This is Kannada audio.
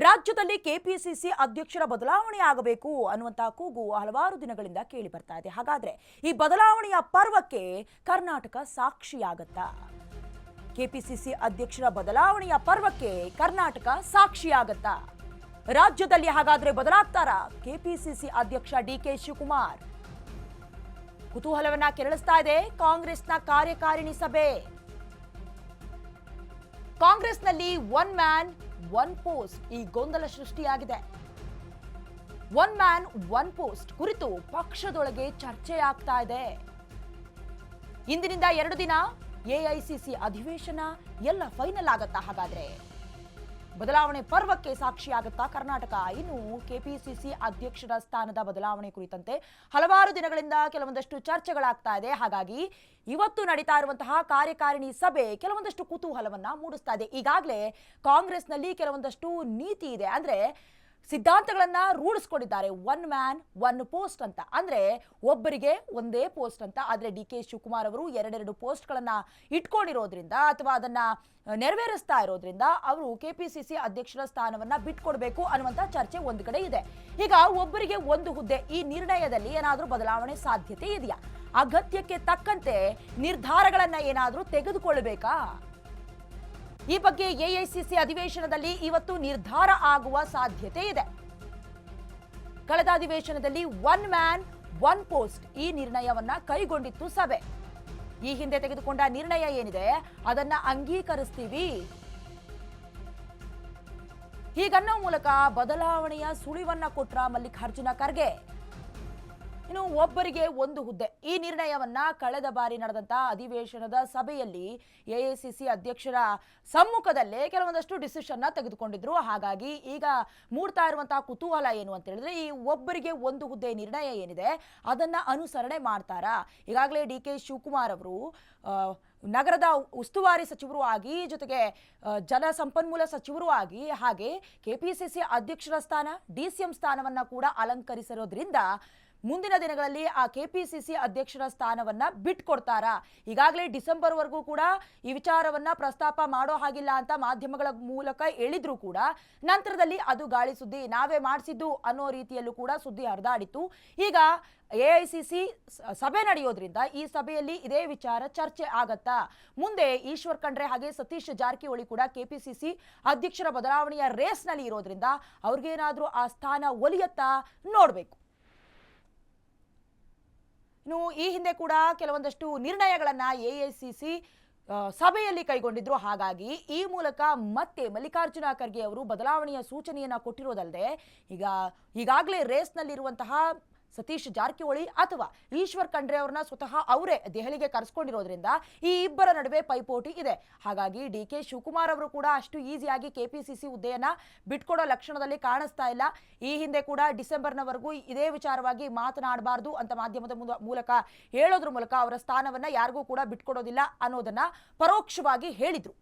ರಾಜ್ಯದಲ್ಲಿ ಕೆಪಿಸಿಸಿ ಅಧ್ಯಕ್ಷರ ಬದಲಾವಣೆ ಆಗಬೇಕು ಅನ್ನುವಂತ ಕೂಗು ಹಲವಾರು ದಿನಗಳಿಂದ ಕೇಳಿ ಬರ್ತಾ ಇದೆ. ಹಾಗಾದ್ರೆ ಈ ಬದಲಾವಣೆಯ ಪರ್ವಕ್ಕೆ ಕರ್ನಾಟಕ ಸಾಕ್ಷಿಯಾಗತ್ತಾ? ಕೆಪಿಸಿಸಿ ಅಧ್ಯಕ್ಷರ ಬದಲಾವಣೆಯ ಪರ್ವಕ್ಕೆ ಕರ್ನಾಟಕ ಸಾಕ್ಷಿಯಾಗತ್ತಾ? ರಾಜ್ಯದಲ್ಲಿ ಹಾಗಾದ್ರೆ ಬದಲಾಗ್ತಾರಾ ಕೆಪಿಸಿಸಿ ಅಧ್ಯಕ್ಷ ಡಿಕೆ ಶಿವಕುಮಾರ್? ಕುತೂಹಲವನ್ನ ಕೆರಳಿಸ್ತಾ ಇದೆ ಕಾಂಗ್ರೆಸ್ನ ಕಾರ್ಯಕಾರಿಣಿ ಸಭೆ. ಕಾಂಗ್ರೆಸ್ನಲ್ಲಿ ಒನ್ ಮ್ಯಾನ್ ಒನ್ ಪೋಸ್ಟ್ ಈ ಗೊಂದಲ ಸೃಷ್ಟಿಯಾಗಿದೆ. ಒನ್ ಮ್ಯಾನ್ ಒನ್ ಪೋಸ್ಟ್ ಕುರಿತು ಪಕ್ಷದೊಳಗೆ ಚರ್ಚೆ ಆಗ್ತಾ ಇದೆ. ಇಂದಿನಿಂದ 2 ದಿನ ಎಐಸಿಸಿ ಅಧಿವೇಶನ ಎಲ್ಲ ಫೈನಲ್ ಆಗತ್ತಾ? ಹಾಗಾದ್ರೆ ಬದಲಾವಣೆ ಪರ್ವಕ್ಕೆ ಸಾಕ್ಷಿಯಾಗತ್ತಾ ಕರ್ನಾಟಕ? ಇನ್ನು ಕೆಪಿಸಿಸಿ ಅಧ್ಯಕ್ಷರ ಸ್ಥಾನದ ಬದಲಾವಣೆ ಕುರಿತಂತೆ ಹಲವಾರು ದಿನಗಳಿಂದ ಕೆಲವೊಂದಷ್ಟು ಚರ್ಚೆಗಳಾಗ್ತಾ ಇದೆ. ಹಾಗಾಗಿ ಇವತ್ತು ನಡೀತಾ ಇರುವಂತಹ ಕಾರ್ಯಕಾರಿಣಿ ಸಭೆ ಕೆಲವೊಂದಷ್ಟು ಕುತೂಹಲವನ್ನ ಮೂಡಿಸ್ತಾ ಇದೆ. ಈಗಾಗಲೇ ಕಾಂಗ್ರೆಸ್ನಲ್ಲಿ ಕೆಲವೊಂದಷ್ಟು ನೀತಿ ಇದೆ, ಅಂದ್ರೆ ಸಿದ್ಧಾಂತಗಳನ್ನ ರೂಢಿಸ್ಕೊಂಡಿದ್ದಾರೆ. ಒನ್ ಮ್ಯಾನ್ ಒನ್ ಪೋಸ್ಟ್ ಅಂತ, ಅಂದ್ರೆ ಒಬ್ಬರಿಗೆ ಒಂದೇ ಪೋಸ್ಟ್ ಅಂತ. ಆದ್ರೆ ಡಿ ಕೆ ಶಿವಕುಮಾರ್ ಅವರು 2 ಪೋಸ್ಟ್ಗಳನ್ನ ಇಟ್ಕೊಂಡಿರೋದ್ರಿಂದ ಅಥವಾ ಅದನ್ನ ನೆರವೇರಿಸ್ತಾ ಇರೋದ್ರಿಂದ ಅವರು ಕೆಪಿಸಿಸಿ ಅಧ್ಯಕ್ಷರ ಸ್ಥಾನವನ್ನ ಬಿಟ್ಕೊಡ್ಬೇಕು ಅನ್ನುವಂತ ಚರ್ಚೆ ಒಂದು ಕಡೆ ಇದೆ. ಈಗ ಒಬ್ಬರಿಗೆ ಒಂದು ಹುದ್ದೆ ಈ ನಿರ್ಣಯದಲ್ಲಿ ಏನಾದ್ರೂ ಬದಲಾವಣೆ ಸಾಧ್ಯತೆ ಇದೆಯಾ? ಅಗತ್ಯಕ್ಕೆ ತಕ್ಕಂತೆ ನಿರ್ಧಾರಗಳನ್ನ ಏನಾದ್ರೂ ತೆಗೆದುಕೊಳ್ಳಬೇಕಾ? ಈ ಬಗ್ಗೆ ಎಐಸಿಸಿ ಅಧಿವೇಶನದಲ್ಲಿ ಇವತ್ತು ನಿರ್ಧಾರ ಆಗುವ ಸಾಧ್ಯತೆ ಇದೆ. ಕಳೆದ ಅಧಿವೇಶನದಲ್ಲಿ ಒನ್ ಮ್ಯಾನ್ ಒನ್ ಪೋಸ್ಟ್ ಈ ನಿರ್ಣಯವನ್ನ ಕೈಗೊಂಡಿತ್ತು ಸಭೆ. ಈ ಹಿಂದೆ ತೆಗೆದುಕೊಂಡ ನಿರ್ಣಯ ಏನಿದೆ ಅದನ್ನ ಅಂಗೀಕರಿಸ್ತೀವಿ ಹೀಗನ್ನೋ ಮೂಲಕ ಬದಲಾವಣೆಯ ಸುಳಿವನ್ನ ಕೊಟ್ರ ಮಲ್ಲಿಕಾರ್ಜುನ ಖರ್ಗೆ. ಇನ್ನು ಒಬ್ಬರಿಗೆ ಒಂದು ಹುದ್ದೆ ಈ ನಿರ್ಣಯವನ್ನ ಕಳೆದ ಬಾರಿ ನಡೆದಂತ ಅಧಿವೇಶನದ ಸಭೆಯಲ್ಲಿ ಎಐಸಿಸಿ ಅಧ್ಯಕ್ಷರ ಸಮ್ಮುಖದಲ್ಲೇ ಕೆಲವೊಂದಷ್ಟು ಡಿಸಿಷನ್ ತೆಗೆದುಕೊಂಡಿದ್ರು. ಹಾಗಾಗಿ ಈಗ ಮೂಡ್ತಾ ಇರುವಂತಹ ಕುತೂಹಲ ಏನು ಅಂತ ಹೇಳಿದ್ರೆ, ಈ ಒಬ್ಬರಿಗೆ ಒಂದು ಹುದ್ದೆ ನಿರ್ಣಯ ಏನಿದೆ ಅದನ್ನ ಅನುಸರಣೆ ಮಾಡ್ತಾರಾ? ಈಗಾಗಲೇ ಡಿ ಕೆ ಶಿವಕುಮಾರ್ ಅವರು ನಗರದ ಉಸ್ತುವಾರಿ ಸಚಿವರು ಆಗಿ, ಜೊತೆಗೆ ಜಲಸಂಪನ್ಮೂಲ ಸಚಿವರು ಆಗಿ, ಹಾಗೆ ಕೆಪಿಸಿಸಿ ಅಧ್ಯಕ್ಷರ ಸ್ಥಾನ ಡಿಸಿಎಂ ಸ್ಥಾನವನ್ನ ಕೂಡ ಅಲಂಕರಿಸಿರೋದ್ರಿಂದ ಮುಂದಿನ ದಿನಗಳಲ್ಲಿ ಆ ಕೆಪಿಸಿಸಿ ಅಧ್ಯಕ್ಷರ ಸ್ಥಾನವನ್ನ ಬಿಟ್ಕೊಡ್ತಾರಾ? ಈಗಾಗಲೇ ಡಿಸೆಂಬರ್ ವರೆಗೂ ಕೂಡ ಈ ವಿಚಾರವನ್ನ ಪ್ರಸ್ತಾಪ ಮಾಡೋ ಹಾಗಿಲ್ಲ ಅಂತ ಮಾಧ್ಯಮಗಳ ಮೂಲಕ ಹೇಳಿದ್ರು ಕೂಡ ನಂತರದಲ್ಲಿ ಅದು ಗಾಳಿ ಸುದ್ದಿ, ನಾವೇ ಮಾಡಿಸಿದ್ದು ಅನ್ನೋ ರೀತಿಯಲ್ಲೂ ಕೂಡ ಸುದ್ದಿ ಹರಿದಾಡಿತ್ತು. ಈಗ ಎಐಸಿಸಿ ಸಭೆ ನಡೆಯೋದ್ರಿಂದ ಈ ಸಭೆಯಲ್ಲಿ ಇದೇ ವಿಚಾರ ಚರ್ಚೆ ಆಗತ್ತಾ? ಮುಂದೆ ಈಶ್ವರ್ ಖಂಡ್ರೆ ಹಾಗೆ ಸತೀಶ್ ಜಾರಕಿಹೊಳಿ ಕೂಡ ಕೆಪಿಸಿಸಿ ಅಧ್ಯಕ್ಷರ ಬದಲಾವಣೆಯ ರೇಸ್ನಲ್ಲಿ ಇರೋದ್ರಿಂದ ಅವ್ರಿಗೇನಾದ್ರೂ ಆ ಸ್ಥಾನ ಒಲಿಯತ್ತಾ ನೋಡ್ಬೇಕು. ಇನ್ನು ಈ ಹಿಂದೆ ಕೂಡ ಕೆಲವೊಂದಷ್ಟು ನಿರ್ಣಯಗಳನ್ನ ಎಐಸಿಸಿ ಸಭೆಯಲ್ಲಿ ಕೈಗೊಂಡಿದ್ರು. ಹಾಗಾಗಿ ಈ ಮೂಲಕ ಮತ್ತೆ ಮಲ್ಲಿಕಾರ್ಜುನ ಖರ್ಗೆ ಅವರು ಬದಲಾವಣೆಯ ಸೂಚನೆಯನ್ನ ಕೊಟ್ಟಿರೋದಲ್ಲದೆ ಈಗಾಗಲೇ ರೇಸ್ನಲ್ಲಿರುವಂತಹ ಸತೀಶ್ ಜಾರಕಿಹೊಳಿ ಅಥವಾ ಈಶ್ವರ್ ಖಂಡ್ರೆ ಅವ್ರನ್ನ ಸ್ವತಃ ಅವರೇ ದೆಹಲಿಗೆ ಕರೆಸ್ಕೊಂಡಿರೋದ್ರಿಂದ ಈ ಇಬ್ಬರ ನಡುವೆ ಪೈಪೋಟಿ ಇದೆ. ಹಾಗಾಗಿ ಡಿ ಕೆ ಶಿವಕುಮಾರ್ ಅವರು ಕೂಡ ಅಷ್ಟು ಈಸಿಯಾಗಿ ಕೆಪಿಸಿಸಿ ಹುದ್ದೆಯನ್ನ ಬಿಟ್ಕೊಡೋ ಲಕ್ಷಣದಲ್ಲಿ ಕಾಣಿಸ್ತಾ ಇಲ್ಲ. ಈ ಹಿಂದೆ ಕೂಡ ಡಿಸೆಂಬರ್ನವರೆಗೂ ಇದೇ ವಿಚಾರವಾಗಿ ಮಾತನಾಡಬಾರ್ದು ಅಂತ ಮಾಧ್ಯಮದ ಮೂಲಕ ಹೇಳೋದ್ರ ಮೂಲಕ ಅವರ ಸ್ಥಾನವನ್ನ ಯಾರಿಗೂ ಕೂಡ ಬಿಟ್ಕೊಡೋದಿಲ್ಲ ಅನ್ನೋದನ್ನ ಪರೋಕ್ಷವಾಗಿ ಹೇಳಿದ್ರು.